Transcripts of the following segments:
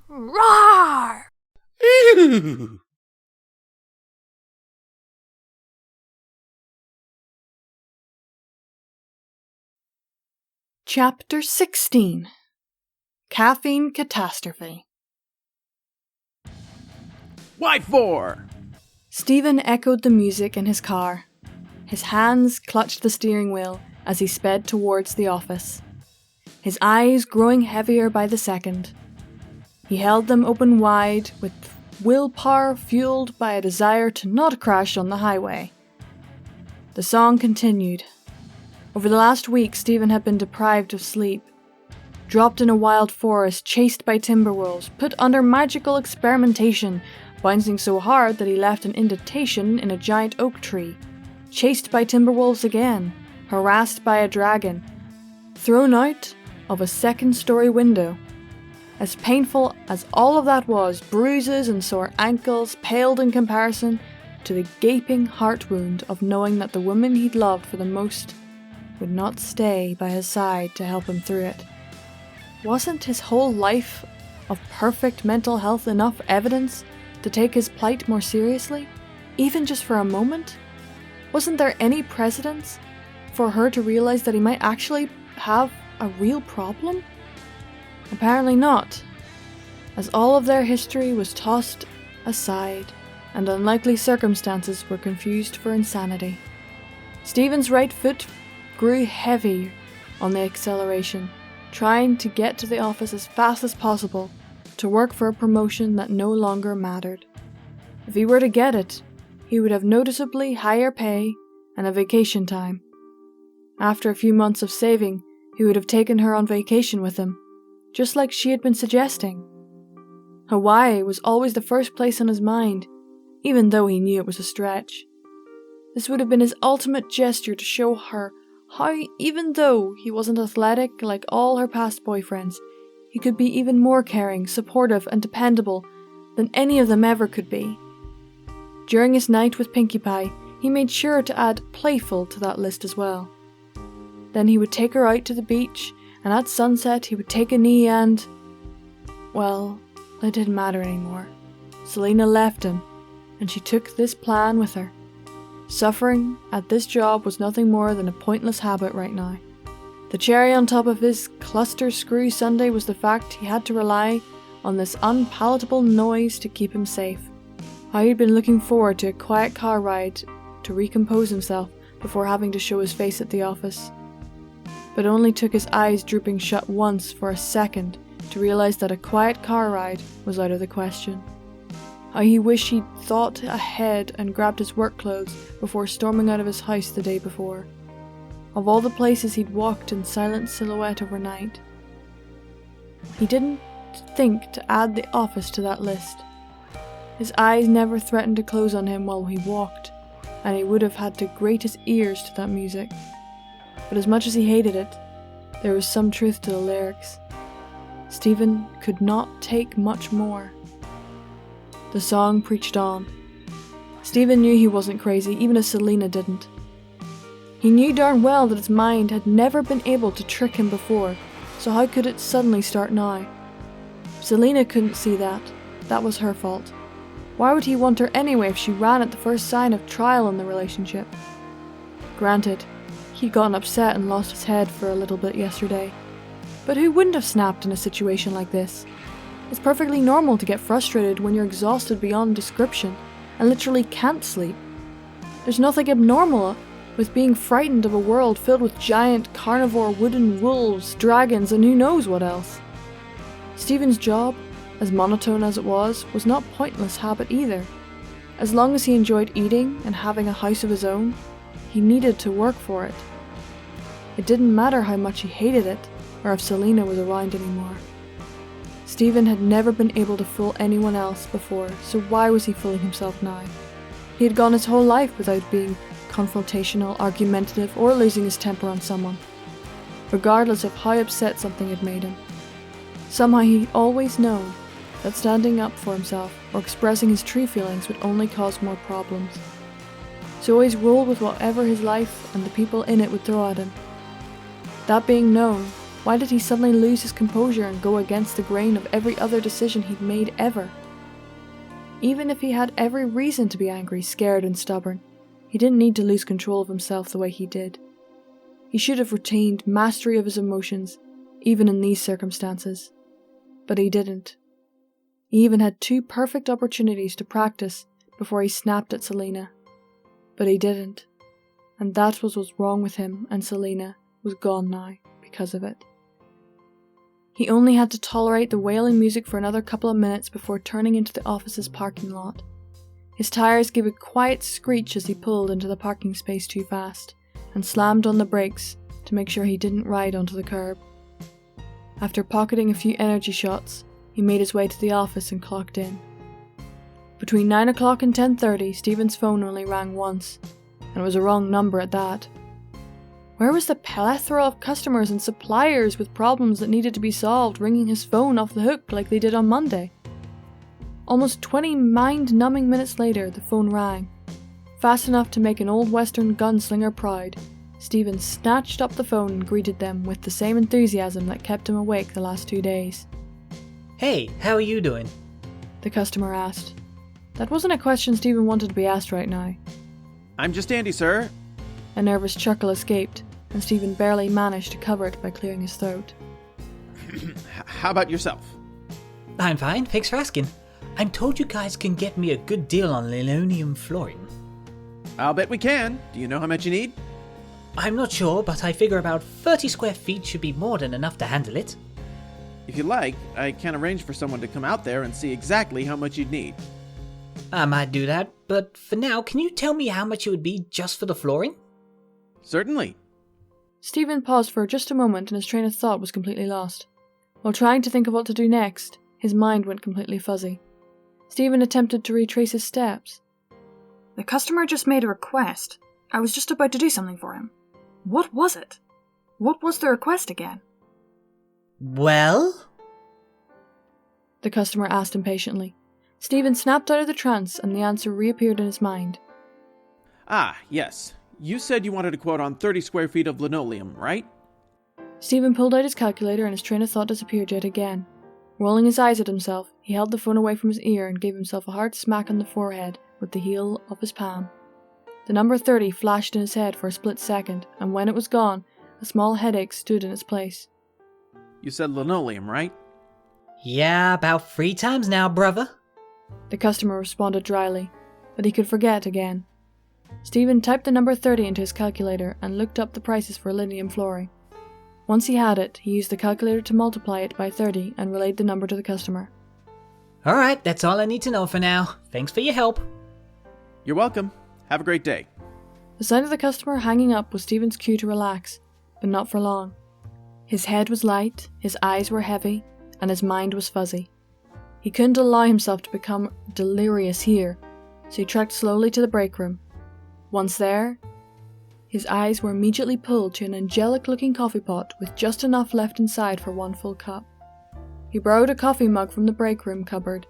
Roar! Ew. Chapter 16. Caffeine Catastrophe. Why for? Stephen echoed the music in his car. His hands clutched the steering wheel as he sped towards the office, his eyes growing heavier by the second. He held them open wide, with willpower fueled by a desire to not crash on the highway. The song continued. Over the last week, Stephen had been deprived of sleep, dropped in a wild forest, chased by timber wolves, put under magical experimentation, bouncing so hard that he left an indentation in a giant oak tree, chased by timber wolves again, harassed by a dragon, thrown out of a second-story window. As painful as all of that was, bruises and sore ankles paled in comparison to the gaping heart wound of knowing that the woman he'd loved for the most would not stay by his side to help him through it. Wasn't his whole life of perfect mental health enough evidence to take his plight more seriously, even just for a moment? Wasn't there any precedence for her to realize that he might actually have a real problem? Apparently not, as all of their history was tossed aside and unlikely circumstances were confused for insanity. Stephen's right foot grew heavy on the acceleration, trying to get to the office as fast as possible to work for a promotion that no longer mattered. If he were to get it, he would have noticeably higher pay and a vacation time. After a few months of saving, he would have taken her on vacation with him, just like she had been suggesting. Hawaii was always the first place on his mind, even though he knew it was a stretch. This would have been his ultimate gesture to show her how, even though he wasn't athletic like all her past boyfriends, he could be even more caring, supportive, and dependable than any of them ever could be. During his night with Pinkie Pie, he made sure to add playful to that list as well. Then he would take her out to the beach, and at sunset he would take a knee and... well, it didn't matter anymore. Selena left him, and she took this plan with her. Suffering at this job was nothing more than a pointless habit right now. The cherry on top of his cluster screw Sunday was the fact he had to rely on this unpalatable noise to keep him safe. How he'd been looking forward to a quiet car ride to recompose himself before having to show his face at the office. But only took his eyes drooping shut once for a second to realize that a quiet car ride was out of the question. How he wished he'd thought ahead and grabbed his work clothes before storming out of his house the day before. Of all the places he'd walked in silent silhouette overnight, he didn't think to add the office to that list. His eyes never threatened to close on him while he walked, and he would have had to grate his ears to that music. But as much as he hated it, there was some truth to the lyrics. Stephen could not take much more. The song preached on. Stephen knew he wasn't crazy, even as Selena didn't. He knew darn well that his mind had never been able to trick him before, so how could it suddenly start now? Selena couldn't see that. That was her fault. Why would he want her anyway if she ran at the first sign of trial in the relationship? Granted, he'd gotten upset and lost his head for a little bit yesterday. But who wouldn't have snapped in a situation like this? It's perfectly normal to get frustrated when you're exhausted beyond description and literally can't sleep. There's nothing abnormal with being frightened of a world filled with giant carnivore wooden wolves, dragons, and who knows what else. Stephen's job, as monotone as it was not pointless habit either. As long as he enjoyed eating and having a house of his own, he needed to work for it. It didn't matter how much he hated it, or if Selena was around anymore. Stephen had never been able to fool anyone else before, so why was he fooling himself now? He had gone his whole life without being confrontational, argumentative, or losing his temper on someone, regardless of how upset something had made him. Somehow he'd always known that standing up for himself or expressing his true feelings would only cause more problems. So always rolled with whatever his life and the people in it would throw at him. That being known, Why did he suddenly lose his composure and go against the grain of every other decision he'd made ever? Even if he had every reason to be angry, scared and stubborn, he didn't need to lose control of himself the way he did. He should have retained mastery of his emotions, even in these circumstances. But he didn't. He even had 2 perfect opportunities to practice before he snapped at Selena. But he didn't. And that was what's wrong with him, and Selena was gone now because of it. He only had to tolerate the wailing music for another couple of minutes before turning into the office's parking lot. His tires gave a quiet screech as he pulled into the parking space too fast, and slammed on the brakes to make sure he didn't ride onto the curb. After pocketing a few energy shots, he made his way to the office and clocked in. Between 9 o'clock and 10:30, Stephen's phone only rang once, and it was a wrong number at that. Where was the plethora of customers and suppliers with problems that needed to be solved ringing his phone off the hook like they did on Monday? Almost 20 mind-numbing minutes later, the phone rang. Fast enough to make an old western gunslinger proud, Stephen snatched up the phone and greeted them with the same enthusiasm that kept him awake the last 2 days. Hey, how are you doing? The customer asked. That wasn't a question Stephen wanted to be asked right now. I'm just Andy, sir. A nervous chuckle escaped, and Stephen barely managed to cover it by clearing his throat. How about yourself? I'm fine, thanks for asking. I'm told you guys can get me a good deal on linoleum flooring. I'll bet we can. Do you know how much you need? I'm not sure, but I figure about 30 square feet should be more than enough to handle it. If you like, I can arrange for someone to come out there and see exactly how much you'd need. I might do that, but for now, can you tell me how much it would be just for the flooring? Certainly. Stephen paused for just a moment and his train of thought was completely lost. While trying to think of what to do next, his mind went completely fuzzy. Stephen attempted to retrace his steps. The customer just made a request. I was just about to do something for him. What was it? What was the request again? Well? The customer asked impatiently. Stephen snapped out of the trance and the answer reappeared in his mind. Ah, yes. You said you wanted a quote on 30 square feet of linoleum, right? Stephen pulled out his calculator and his train of thought disappeared yet again. Rolling his eyes at himself, he held the phone away from his ear and gave himself a hard smack on the forehead with the heel of his palm. The number 30 flashed in his head for a split second, and when it was gone, a small headache stood in its place. You said linoleum, right? Yeah, about 3 times now, brother. The customer responded dryly, but he could forget again. Stephen typed the number 30 into his calculator and looked up the prices for linoleum flooring. Once he had it, he used the calculator to multiply it by 30 and relayed the number to the customer. Alright, that's all I need to know for now. Thanks for your help. You're welcome. Have a great day. The sound of the customer hanging up was Stephen's cue to relax, but not for long. His head was light, his eyes were heavy, and his mind was fuzzy. He couldn't allow himself to become delirious here, so he trekked slowly to the break room. Once there, his eyes were immediately pulled to an angelic-looking coffee pot with just enough left inside for 1 full cup. He borrowed a coffee mug from the break room cupboard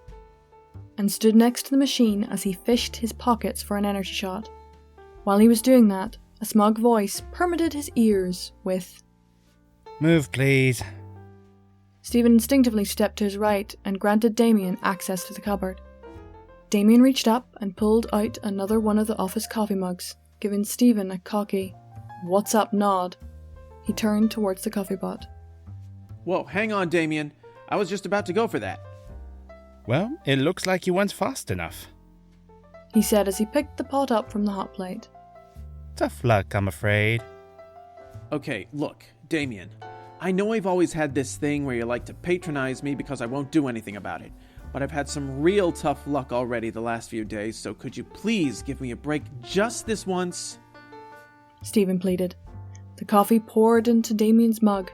and stood next to the machine as he fished his pockets for an energy shot. While he was doing that, a smug voice permitted his ears with, "Move, please." Stephen instinctively stepped to his right and granted Damien access to the cupboard. Damien reached up and pulled out another one of the office coffee mugs, giving Stephen a cocky, "What's up" nod. He turned towards the coffee pot. Whoa, hang on, Damien. I was just about to go for that. Well, it looks like you weren't fast enough. He said as he picked the pot up from the hot plate. Tough luck, I'm afraid. Okay, look, Damien. I know I've always had this thing where you like to patronize me because I won't do anything about it, but I've had some real tough luck already the last few days, so could you please give me a break just this once? Stephen pleaded. The coffee poured into Damien's mug.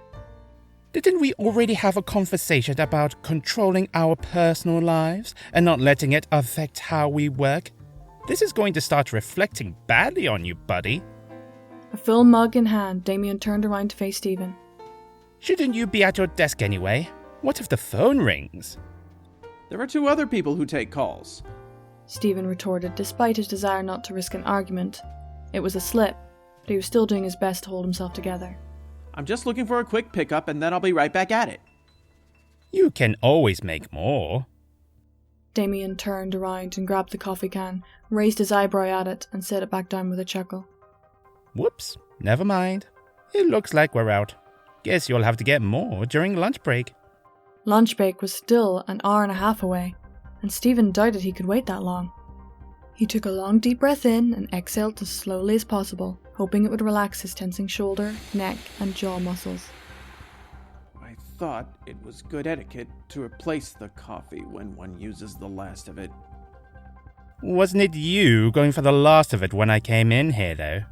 Didn't we already have a conversation about controlling our personal lives and not letting it affect how we work? This is going to start reflecting badly on you, buddy. A full mug in hand, Damien turned around to face Stephen. Shouldn't you be at your desk anyway? What if the phone rings? There are 2 other people who take calls. Stephen retorted, despite his desire not to risk an argument. It was a slip, but he was still doing his best to hold himself together. I'm just looking for a quick pickup and then I'll be right back at it. You can always make more. Damien turned around and grabbed the coffee can, raised his eyebrow at it, and set it back down with a chuckle. Whoops, never mind. It looks like we're out. Guess you'll have to get more during lunch break. Lunch break was still an hour and a half away, and Stephen doubted he could wait that long. He took a long deep breath in and exhaled as slowly as possible, hoping it would relax his tensing shoulder, neck, and jaw muscles. I thought it was good etiquette to replace the coffee when one uses the last of it. Wasn't it you going for the last of it when I came in here, though?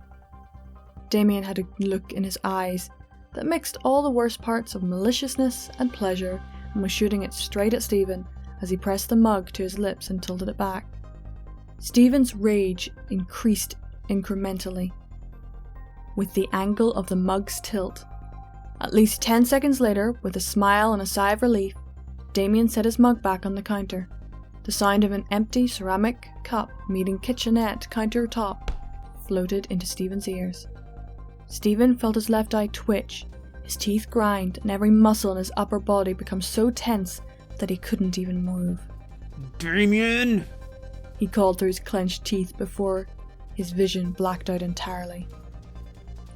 Damien had a look in his eyes that mixed all the worst parts of maliciousness and pleasure and was shooting it straight at Stephen as he pressed the mug to his lips and tilted it back. Stephen's rage increased incrementally with the angle of the mug's tilt. At least 10 seconds later, with a smile and a sigh of relief, Damien set his mug back on the counter. The sound of an empty ceramic cup meeting kitchenette countertop floated into Stephen's ears. Stephen felt his left eye twitch, his teeth grind, and every muscle in his upper body become so tense that he couldn't even move. Damien! He called through his clenched teeth before his vision blacked out entirely.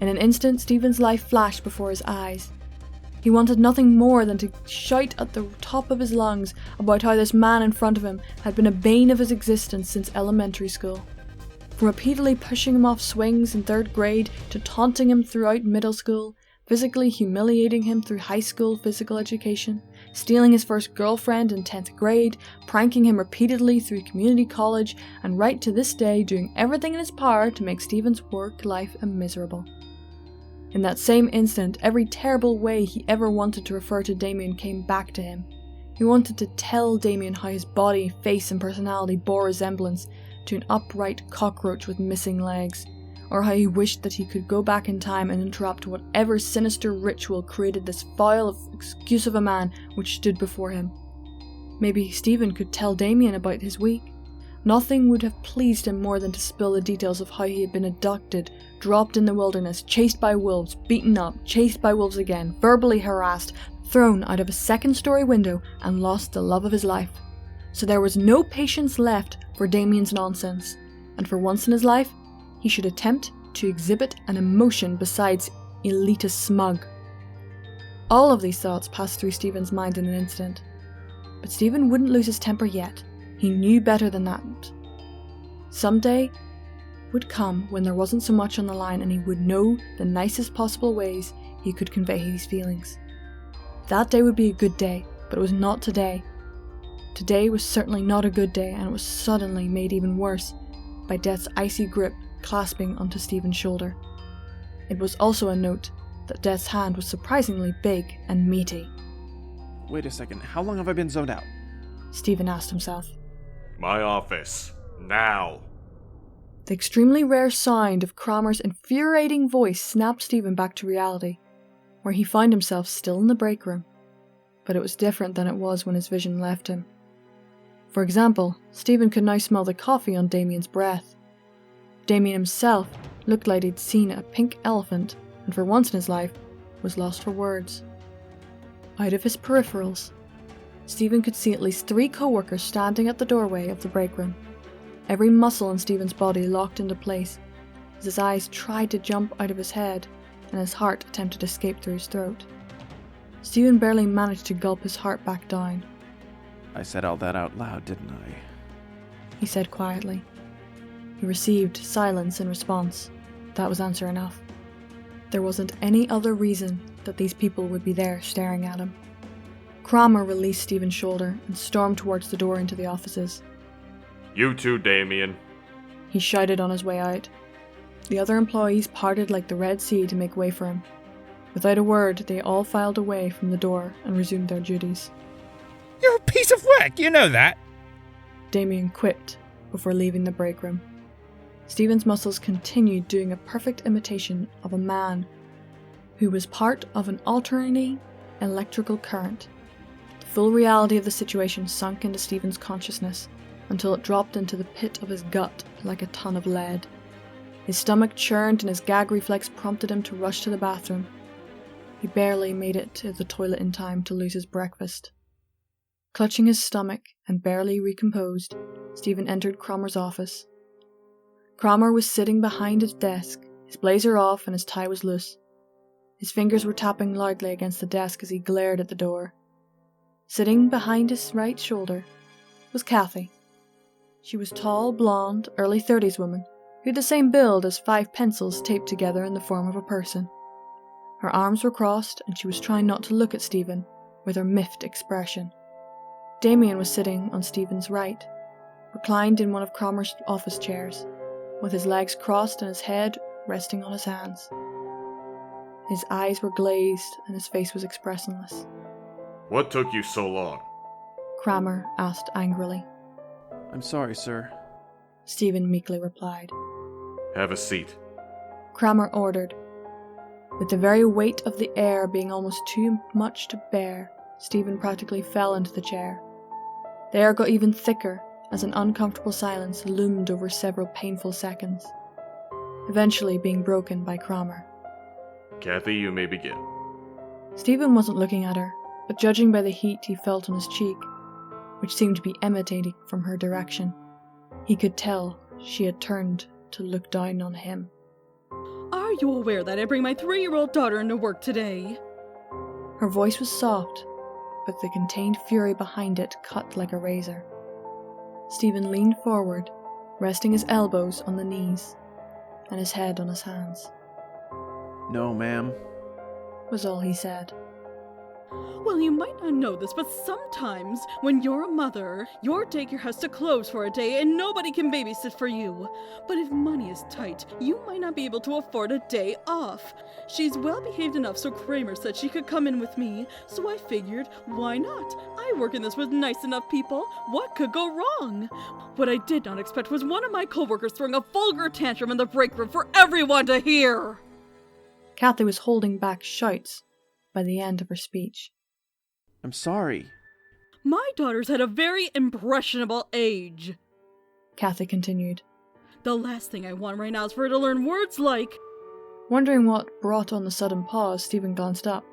In an instant, Stephen's life flashed before his eyes. He wanted nothing more than to shout at the top of his lungs about how this man in front of him had been a bane of his existence since elementary school. From repeatedly pushing him off swings in 3rd grade to taunting him throughout middle school, physically humiliating him through high school physical education, stealing his first girlfriend in 10th grade, pranking him repeatedly through community college, and right to this day doing everything in his power to make Stephen's work life miserable. In that same instant, every terrible way he ever wanted to refer to Damien came back to him. He wanted to tell Damien how his body, face, and personality bore resemblance to an upright cockroach with missing legs, or how he wished that he could go back in time and interrupt whatever sinister ritual created this foul excuse of a man which stood before him. Maybe Stephen could tell Damien about his week. Nothing would have pleased him more than to spill the details of how he had been abducted, dropped in the wilderness, chased by wolves, beaten up, chased by wolves again, verbally harassed, thrown out of a 2nd-story window, and lost the love of his life. So there was no patience left for Damien's nonsense, and for once in his life, he should attempt to exhibit an emotion besides elitist smug. All of these thoughts passed through Stephen's mind in an instant. But Stephen wouldn't lose his temper yet. He knew better than that. Someday would come when there wasn't so much on the line and he would know the nicest possible ways he could convey his feelings. That day would be a good day, but it was not today. Today was certainly not a good day, and it was suddenly made even worse by Death's icy grip clasping onto Stephen's shoulder. It was also a note that Death's hand was surprisingly big and meaty. Wait a second, how long have I been zoned out? Stephen asked himself. My office. Now. The extremely rare sound of Kramer's infuriating voice snapped Stephen back to reality, where he found himself still in the break room. But it was different than it was when his vision left him. For example, Stephen could now smell the coffee on Damien's breath. Damien himself looked like he'd seen a pink elephant, and for once in his life, was lost for words. Out of his peripherals, Stephen could see at least 3 co-workers standing at the doorway of the break room. Every muscle in Stephen's body locked into place, as his eyes tried to jump out of his head, and his heart attempted to escape through his throat. Stephen barely managed to gulp his heart back down. I said all that out loud, didn't I? He said quietly. He received silence in response. That was answer enough. There wasn't any other reason that these people would be there staring at him. Kramer released Stephen's shoulder and stormed towards the door into the offices. You too, Damien. He shouted on his way out. The other employees parted like the Red Sea to make way for him. Without a word, they all filed away from the door and resumed their duties. You're a piece of work, you know that. Damien quipped before leaving the break room. Stephen's muscles continued doing a perfect imitation of a man who was part of an alternating electrical current. The full reality of the situation sunk into Stephen's consciousness until it dropped into the pit of his gut like a ton of lead. His stomach churned and his gag reflex prompted him to rush to the bathroom. He barely made it to the toilet in time to lose his breakfast. Clutching his stomach and barely recomposed, Stephen entered Cromer's office. Cromer was sitting behind his desk, his blazer off and his tie was loose. His fingers were tapping loudly against the desk as he glared at the door. Sitting behind his right shoulder was Kathy. She was tall, blonde, early 30s woman, who had the same build as 5 pencils taped together in the form of a person. Her arms were crossed and she was trying not to look at Stephen with her miffed expression. Damien was sitting on Stephen's right, reclined in one of Cromer's office chairs, with his legs crossed and his head resting on his hands. His eyes were glazed and his face was expressionless. What took you so long? Cromer asked angrily. I'm sorry, sir. Stephen meekly replied. Have a seat. Cromer ordered. With the very weight of the air being almost too much to bear, Stephen practically fell into the chair. The air got even thicker as an uncomfortable silence loomed over several painful seconds, eventually being broken by Cromer. Kathy, you may begin. Stephen wasn't looking at her, but judging by the heat he felt on his cheek, which seemed to be emanating from her direction, he could tell she had turned to look down on him. Are you aware that I bring my 3-year-old daughter into work today? Her voice was soft, but the contained fury behind it cut like a razor. Stephen leaned forward, resting his elbows on the knees and his head on his hands. No, ma'am. Was all he said. Well, you might not know this, but sometimes when you're a mother, your daycare has to close for a day and nobody can babysit for you. But if money is tight, you might not be able to afford a day off. She's well behaved enough so Kramer said she could come in with me, so I figured, why not? I work in this with nice enough people. What could go wrong? What I did not expect was one of my coworkers throwing a vulgar tantrum in the break room for everyone to hear. Kathy was holding back shouts by the end of her speech. I'm sorry. My daughter's at a very impressionable age, Kathy continued. The last thing I want right now is for her to learn words like... Wondering what brought on the sudden pause, Stephen glanced up.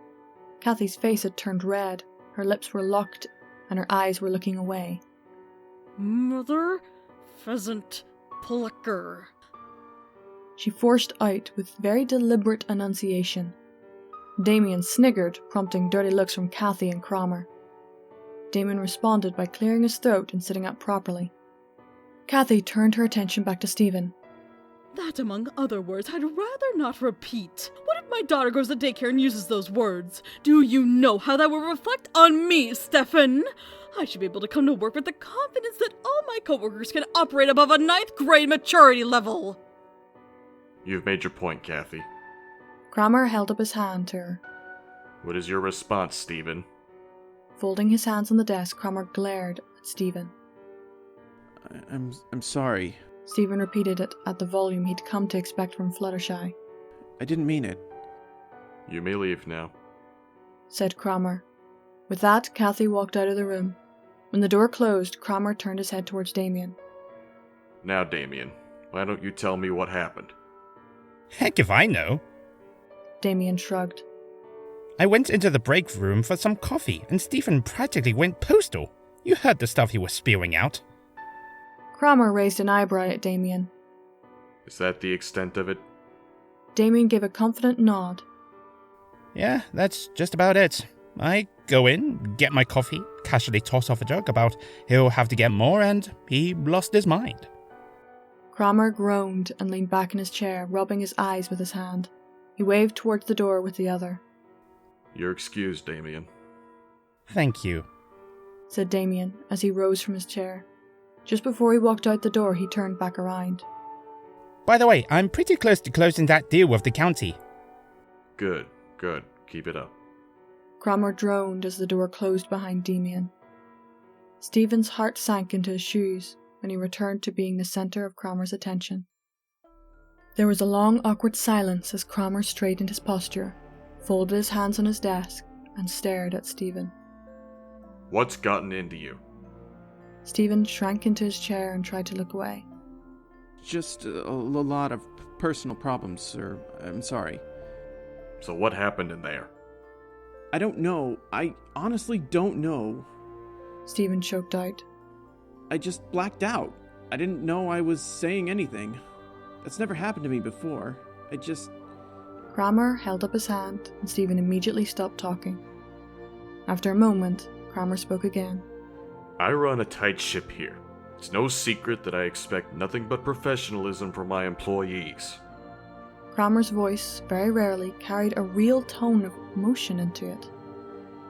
Kathy's face had turned red, her lips were locked, and her eyes were looking away. Mother Pheasant Plucker. She forced out with very deliberate enunciation. Damien sniggered, prompting dirty looks from Kathy and Cromer. Damien responded by clearing his throat and sitting up properly. Kathy turned her attention back to Stephen. That, among other words, I'd rather not repeat. What if my daughter goes to daycare and uses those words? Do you know how that will reflect on me, Stefan? I should be able to come to work with the confidence that all my coworkers can operate above a 9th grade maturity level. You've made your point, Kathy. Cromer held up his hand to her. What is your response, Stephen? Folding his hands on the desk, Cromer glared at Stephen. I'm sorry. Stephen repeated it at the volume he'd come to expect from Fluttershy. I didn't mean it. You may leave now, said Cromer. With that, Kathy walked out of the room. When the door closed, Cromer turned his head towards Damien. Now, Damien, why don't you tell me what happened? Heck if I know. Damien shrugged. I went into the break room for some coffee, and Stephen practically went postal. You heard the stuff he was spewing out. Cromer raised an eyebrow at Damien. Is that the extent of it? Damien gave a confident nod. Yeah, that's just about it. I go in, get my coffee, casually toss off a joke about he'll have to get more, and he lost his mind. Cromer groaned and leaned back in his chair, rubbing his eyes with his hand. He waved towards the door with the other. You're excused, Damien. Thank you, said Damien as he rose from his chair. Just before he walked out the door, he turned back around. By the way, I'm pretty close to closing that deal with the county. Good. Keep it up. Cromer droned as the door closed behind Damien. Stephen's heart sank into his shoes when he returned to being the centre of Cromer's attention. There was a long, awkward silence as Cromer straightened his posture, folded his hands on his desk, and stared at Stephen. What's gotten into you? Stephen shrank into his chair and tried to look away. Just a lot of personal problems, sir. I'm sorry. So what happened in there? I don't know. I honestly don't know. Stephen choked out. I just blacked out. I didn't know I was saying anything. That's never happened to me before. Kramer held up his hand, and Stephen immediately stopped talking. After a moment, Kramer spoke again. I run a tight ship here. It's no secret that I expect nothing but professionalism from my employees. Kramer's voice very rarely carried a real tone of emotion into it.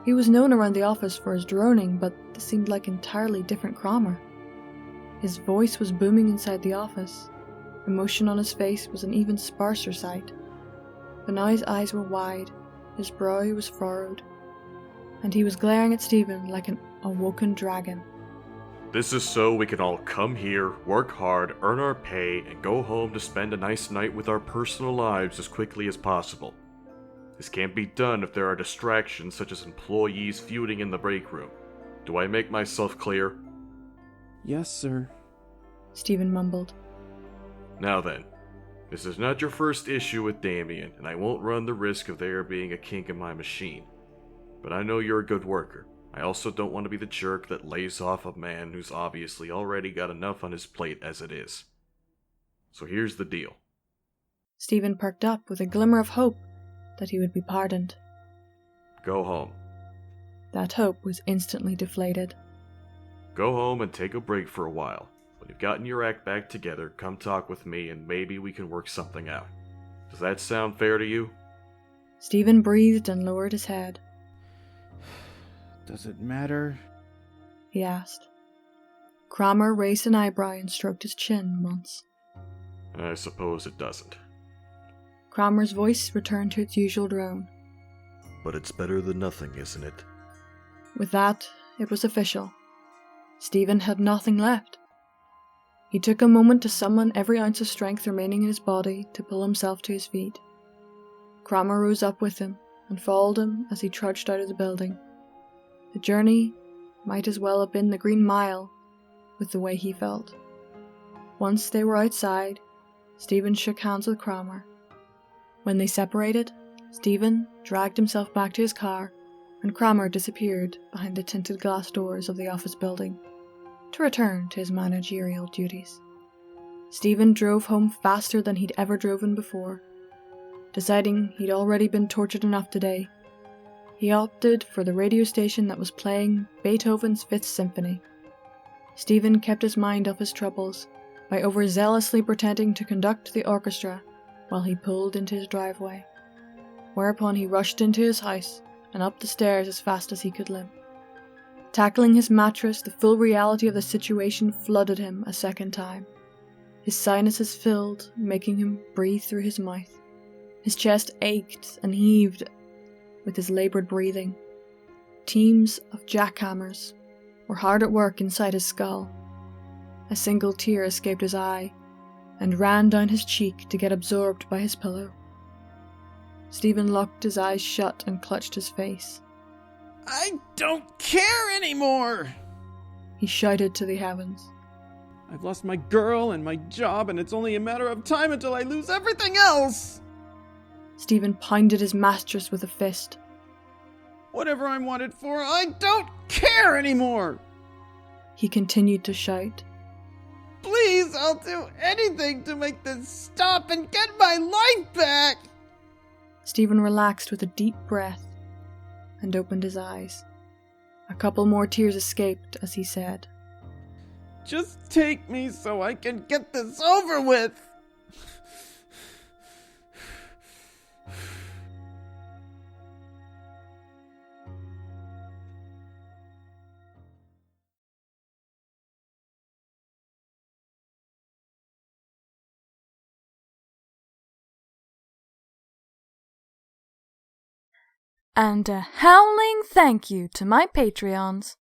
He was known around the office for his droning, but this seemed like entirely different Kramer. His voice was booming inside the office. Emotion on his face was an even sparser sight. But now his eyes were wide, his brow was furrowed, and he was glaring at Stephen like an awoken dragon. This is so we can all come here, work hard, earn our pay, and go home to spend a nice night with our personal lives as quickly as possible. This can't be done if there are distractions such as employees feuding in the break room. Do I make myself clear? Yes, sir. Stephen mumbled. Now then, this is not your first issue with Damien, and I won't run the risk of there being a kink in my machine. But I know you're a good worker. I also don't want to be the jerk that lays off a man who's obviously already got enough on his plate as it is. So here's the deal. Stephen perked up with a glimmer of hope that he would be pardoned. Go home. That hope was instantly deflated. Go home and take a break for a while. When you've gotten your act back together, come talk with me and maybe we can work something out. Does that sound fair to you? Stephen breathed and lowered his head. Does it matter? He asked. Kramer raised an eyebrow and stroked his chin once. I suppose it doesn't. Kramer's voice returned to its usual drone. But it's better than nothing, isn't it? With that, it was official. Stephen had nothing left. He took a moment to summon every ounce of strength remaining in his body to pull himself to his feet. Kramer rose up with him and followed him as he trudged out of the building. The journey might as well have been the Green Mile with the way he felt. Once they were outside, Stephen shook hands with Kramer. When they separated, Stephen dragged himself back to his car and Kramer disappeared behind the tinted glass doors of the office building to return to his managerial duties. Stephen drove home faster than he'd ever driven before. Deciding he'd already been tortured enough today, he opted for the radio station that was playing Beethoven's Fifth Symphony. Stephen kept his mind off his troubles by overzealously pretending to conduct the orchestra while he pulled into his driveway, whereupon he rushed into his house and up the stairs as fast as he could limp. Tackling his mattress, the full reality of the situation flooded him a second time. His sinuses filled, making him breathe through his mouth. His chest ached and heaved with his laboured breathing. Teams of jackhammers were hard at work inside his skull. A single tear escaped his eye and ran down his cheek to get absorbed by his pillow. Stephen locked his eyes shut and clutched his face. I don't care anymore! He shouted to the heavens. I've lost my girl and my job, and it's only a matter of time until I lose everything else! Stephen pounded his mattress with a fist. Whatever I'm wanted for, I don't care anymore! He continued to shout. Please, I'll do anything to make this stop and get my life back! Stephen relaxed with a deep breath and opened his eyes. A couple more tears escaped as he said, Just take me so I can get this over with! And a howling thank you to my Patreons.